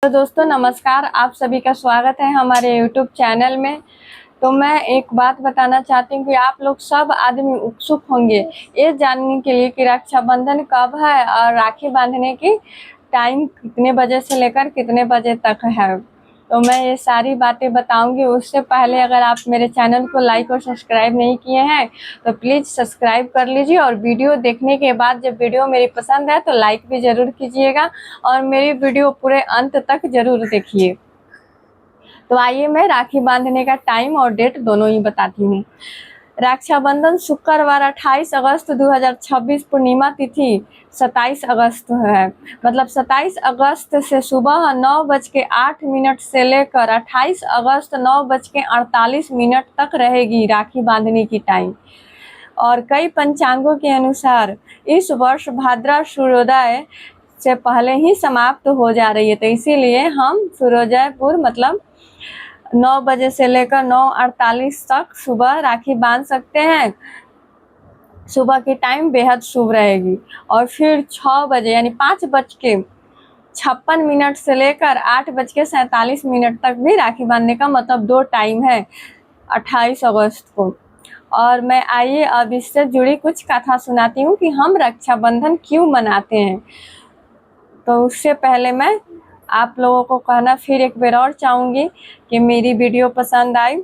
तो दोस्तों नमस्कार, आप सभी का स्वागत है हमारे YouTube चैनल में। तो मैं एक बात बताना चाहती हूँ कि आप लोग सब आदमी उत्सुक होंगे ये जानने के लिए कि रक्षाबंधन कब है और राखी बांधने की टाइम कितने बजे से लेकर कितने बजे तक है। तो मैं ये सारी बातें बताऊंगी। उससे पहले अगर आप मेरे चैनल को लाइक और सब्सक्राइब नहीं किए हैं तो प्लीज़ सब्सक्राइब कर लीजिए, और वीडियो देखने के बाद जब वीडियो मेरी पसंद है तो लाइक भी ज़रूर कीजिएगा और मेरी वीडियो पूरे अंत तक ज़रूर देखिए। तो आइए मैं राखी बांधने का टाइम और डेट दोनों ही बताती हूँ। रक्षाबंधन शुक्रवार 28 अगस्त 2026, पूर्णिमा तिथि 27 अगस्त है। मतलब 27 अगस्त से सुबह 9:08 से लेकर 28 अगस्त 9:48 तक रहेगी राखी बांधने की टाइम। और कई पंचांगों के अनुसार इस वर्ष भाद्रा सूर्योदय से पहले ही समाप्त हो जा रही है, तो इसीलिए हम सूर्योदय पूर्व मतलब 9 बजे से लेकर 9:48 तक सुबह राखी बांध सकते हैं। सुबह की टाइम बेहद शुभ रहेगी। और फिर 6 बजे यानी 5:56 से लेकर 8:47 तक भी राखी बांधने का मतलब 2 टाइम है 28 अगस्त को। और मैं आइए अब इससे जुड़ी कुछ कथा सुनाती हूँ कि हम रक्षाबंधन क्यों मनाते हैं। तो उससे पहले मैं आप लोगों को कहना फिर एक बार और चाहूँगी कि मेरी वीडियो पसंद आई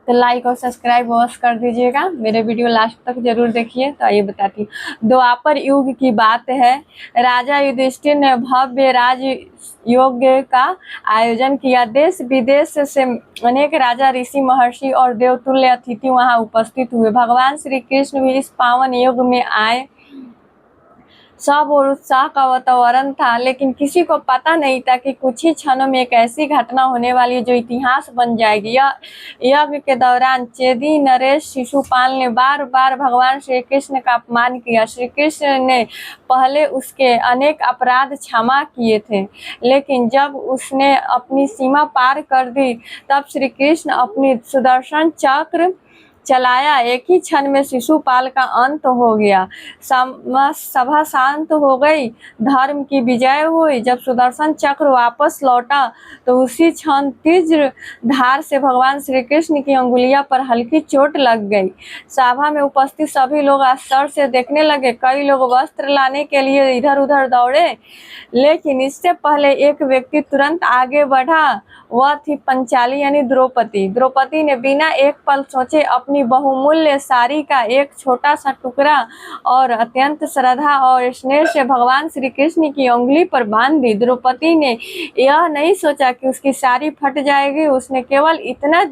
तो लाइक और सब्सक्राइब अवश्य कर दीजिएगा। मेरे वीडियो लास्ट तक जरूर देखिए। तो आइए बताती हूँ। द्वापर युग की बात है। राजा युधिष्ठिर ने भव्य राज यज्ञ का आयोजन किया। देश विदेश से अनेक राजा, ऋषि, महर्षि और देवतुल्य अतिथि वहां उपस्थित हुए। भगवान श्री कृष्ण भी इस पावन युग में आए। सब और उत्साह का वातावरण था, लेकिन किसी को पता नहीं था कि कुछ ही क्षणों में एक ऐसी घटना होने वाली है जो इतिहास बन जाएगी। यह यज्ञ के दौरान चेदी नरेश शिशुपाल ने बार बार भगवान श्री कृष्ण का अपमान किया। श्री कृष्ण ने पहले उसके अनेक अपराध क्षमा किए थे, लेकिन जब उसने अपनी सीमा पार कर दी तब श्री कृष्ण अपनी सुदर्शन चक्र चलाया। एक ही क्षण में शिशुपाल का अंत हो गया। सभा शांत हो गई, धर्म की विजय हुई। जब सुदर्शन चक्र वापस लौटा तो उसी क्षण तीव्र धार से भगवान श्री कृष्ण की अंगुलियां पर हल्की चोट लग गई। सभा में उपस्थित सभी लोग आश्चर्य से देखने लगे। कई लोग वस्त्र लाने के लिए इधर उधर दौड़े, लेकिन इससे पहले एक व्यक्ति तुरंत आगे बढ़ा। वह थी पंचाली यानी द्रौपदी। द्रौपदी ने बिना एक पल सोचे अपनी बहुमूल्य साड़ी का एक छोटा सा टुकड़ा और अत्यंत श्रद्धा और स्नेह से भगवान श्री कृष्ण की उंगली पर बांध दी। द्रौपदी ने यह नहीं सोचा कि उसकी साड़ी फट जाएगी। उसने केवल इतना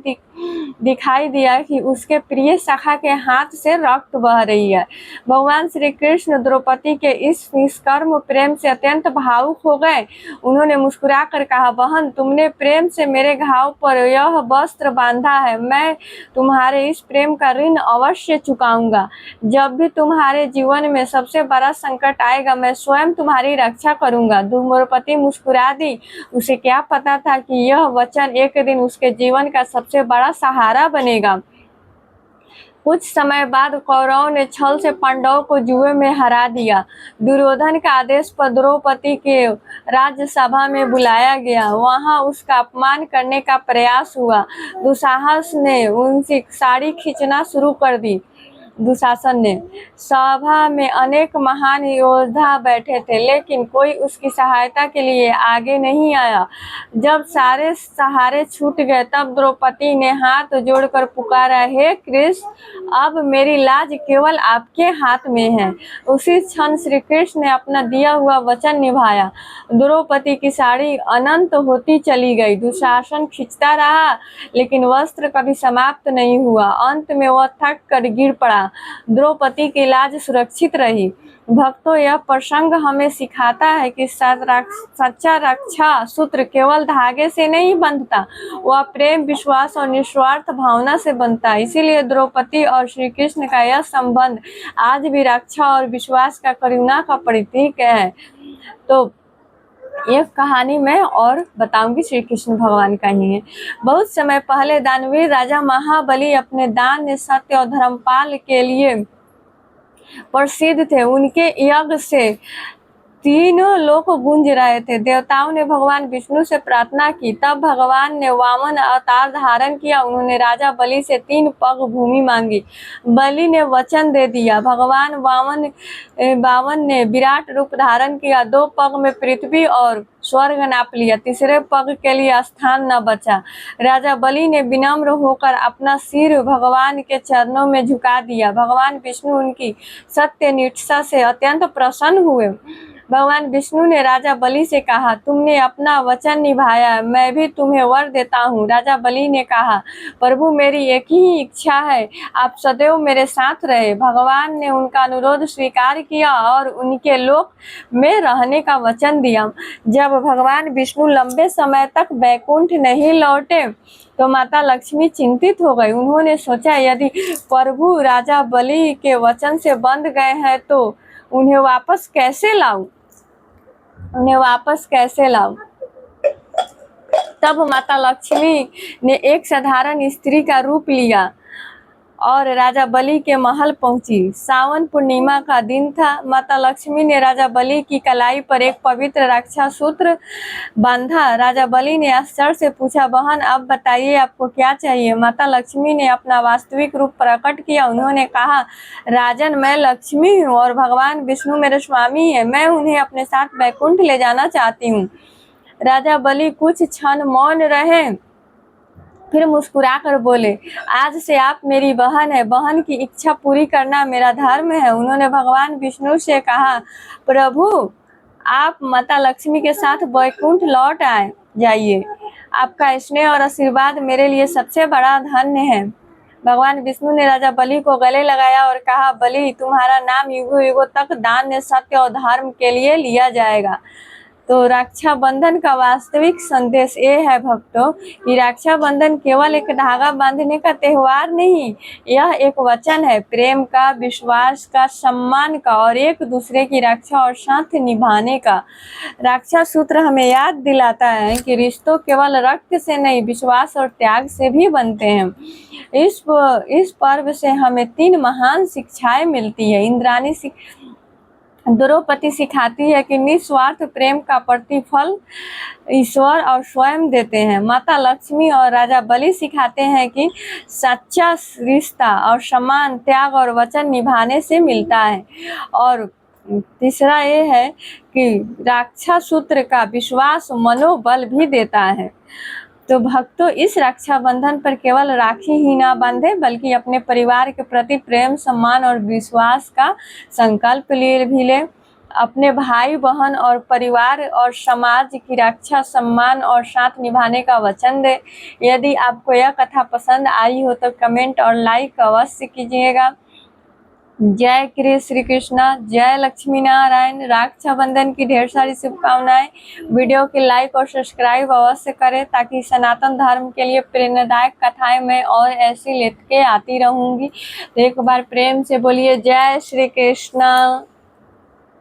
दिखाई दिया कि उसके प्रिय सखा के हाथ से रक्त बह रही है। भगवान श्री कृष्ण द्रौपदी के इस निष्कर्म प्रेम से अत्यंत भावुक हो गए। उन्होंने मुस्कुराकर कहा, बहन, तुमने प्रेम से मेरे घाव पर यह वस्त्र बांधा है। मैं तुम्हारे इस प्रेम का ऋण अवश्य चुकाऊंगा। जब भी तुम्हारे जीवन में सबसे बड़ा संकट आएगा मैं स्वयं तुम्हारी रक्षा करूंगा। द्रौपदी मुस्कुरा दी। उसे क्या पता था कि यह वचन एक दिन उसके जीवन का सबसे बड़ा सहारा बनेगा। कुछ समय बाद कौरवों ने छल से पांडवों को जुए में हरा दिया। दुर्योधन के आदेश पर द्रौपदी के राज्यसभा में बुलाया गया। वहां उसका अपमान करने का प्रयास हुआ। दुस्साहस ने उनकी साड़ी खींचना शुरू कर दी। दुशासन ने सभा में अनेक महान योद्धा बैठे थे, लेकिन कोई उसकी सहायता के लिए आगे नहीं आया। जब सारे सहारे छूट गए तब द्रौपदी ने हाथ जोड़कर पुकारा, हे कृष्ण, अब मेरी लाज केवल आपके हाथ में है। उसी क्षण श्री कृष्ण ने अपना दिया हुआ वचन निभाया। द्रौपदी की साड़ी अनंत होती चली गई। दुशासन खींचता रहा, लेकिन वस्त्र कभी समाप्त नहीं हुआ। अंत में वह थक कर गिर पड़ा। द्रौपदी की लाज सुरक्षित रही। भक्तों, यह प्रसंग हमें सिखाता है कि सच्चा रक्षा सूत्र केवल धागे से नहीं बंधता, वह प्रेम, विश्वास और निस्वार्थ भावना से बनता है। इसीलिए द्रौपदी और श्री कृष्ण का यह संबंध आज भी रक्षा और विश्वास का करुणा का प्रतीक है। तो एक कहानी मैं और बताऊंगी, श्री कृष्ण भगवान का ही है। बहुत समय पहले दानवीर राजा महाबली अपने दान, सत्य और धर्मपाल के लिए प्रसिद्ध थे। उनके यज्ञ से तीनों लोग गूंज रहे थे। देवताओं ने भगवान विष्णु से प्रार्थना की। तब भगवान ने वामन अवतार धारण किया। उन्होंने राजा बलि से 3 पग भूमि मांगी। बलि ने वचन दे दिया। भगवान वामन ने विराट रूप धारण किया। 2 पग में पृथ्वी और स्वर्ग नाप लिया। तीसरे पग के लिए स्थान न बचा। राजा बलि ने विनम्र होकर अपना सिर भगवान के चरणों में झुका दिया। भगवान विष्णु उनकी सत्यनिष्ठा से अत्यंत प्रसन्न हुए। भगवान विष्णु ने राजा बलि से कहा, तुमने अपना वचन निभाया, मैं भी तुम्हें वर देता हूँ। राजा बलि ने कहा, प्रभु मेरी एक ही इच्छा है, आप सदैव मेरे साथ रहे। भगवान ने उनका अनुरोध स्वीकार किया और उनके लोक में रहने का वचन दिया। जब भगवान विष्णु लंबे समय तक बैकुंठ नहीं लौटे तो माता लक्ष्मी चिंतित हो गई। उन्होंने सोचा, यदि प्रभु राजा बलि के वचन से बंध गए हैं तो उन्हें वापस कैसे लाऊं। तब माता लक्ष्मी ने एक साधारण स्त्री का रूप लिया और राजा बलि के महल पहुंची। सावन पूर्णिमा का दिन था। माता लक्ष्मी ने राजा बलि की कलाई पर एक पवित्र रक्षा सूत्र बांधा। राजा बलि ने आश्चर्य से पूछा, बहन अब बताइए आपको क्या चाहिए। माता लक्ष्मी ने अपना वास्तविक रूप प्रकट किया। उन्होंने कहा, राजन मैं लक्ष्मी हूँ और भगवान विष्णु मेरे स्वामी है। मैं उन्हें अपने साथ बैकुंठ ले जाना चाहती हूँ। राजा बलि कुछ क्षण मौन रहे, फिर मुस्कुराकर बोले, आज से आप मेरी बहन है। बहन की इच्छा पूरी करना मेरा धर्म है। उन्होंने भगवान विष्णु से कहा, प्रभु आप माता लक्ष्मी के साथ वैकुंठ लौट जाइए। आपका स्नेह और आशीर्वाद मेरे लिए सबसे बड़ा धन्य है। भगवान विष्णु ने राजा बलि को गले लगाया और कहा, बलि तुम्हारा नाम युगों युगों तक दान, सत्य और धर्म के लिए लिया जाएगा। तो रक्षाबंधन का वास्तविक संदेश ये है भक्तों कि रक्षाबंधन केवल एक धागा बांधने का त्योहार नहीं, यह एक वचन है प्रेम का, विश्वास का, सम्मान का और एक दूसरे की रक्षा और साथ निभाने का। रक्षा सूत्र हमें याद दिलाता है कि रिश्तों केवल रक्त से नहीं, विश्वास और त्याग से भी बनते हैं। इस पर्व से हमें 3 महान शिक्षाएं मिलती है। इंद्राणी द्रौपदी सिखाती है कि निस्वार्थ प्रेम का प्रतिफल ईश्वर और स्वयं देते हैं। माता लक्ष्मी और राजा बलि सिखाते हैं कि सच्चा रिश्ता और सम्मान त्याग और वचन निभाने से मिलता है। और तीसरा ये है कि रक्षा सूत्र का विश्वास मनोबल भी देता है। तो भक्तों इस रक्षाबंधन पर केवल राखी ही ना बांधे बल्कि अपने परिवार के प्रति प्रेम, सम्मान और विश्वास का संकल्प भी ले। अपने भाई बहन और परिवार और समाज की रक्षा, सम्मान और साथ निभाने का वचन दे। यदि आपको यह कथा पसंद आई हो तो कमेंट और लाइक अवश्य कीजिएगा। जय श्री कृष्णा, जय लक्ष्मी नारायण। रक्षाबंधन की ढेर सारी शुभकामनाएं। वीडियो की लाइक और सब्सक्राइब अवश्य करें ताकि सनातन धर्म के लिए प्रेरणादायक कथाएं मैं और ऐसी लेके आती रहूंगी। तो एक बार प्रेम से बोलिए जय श्री कृष्णा।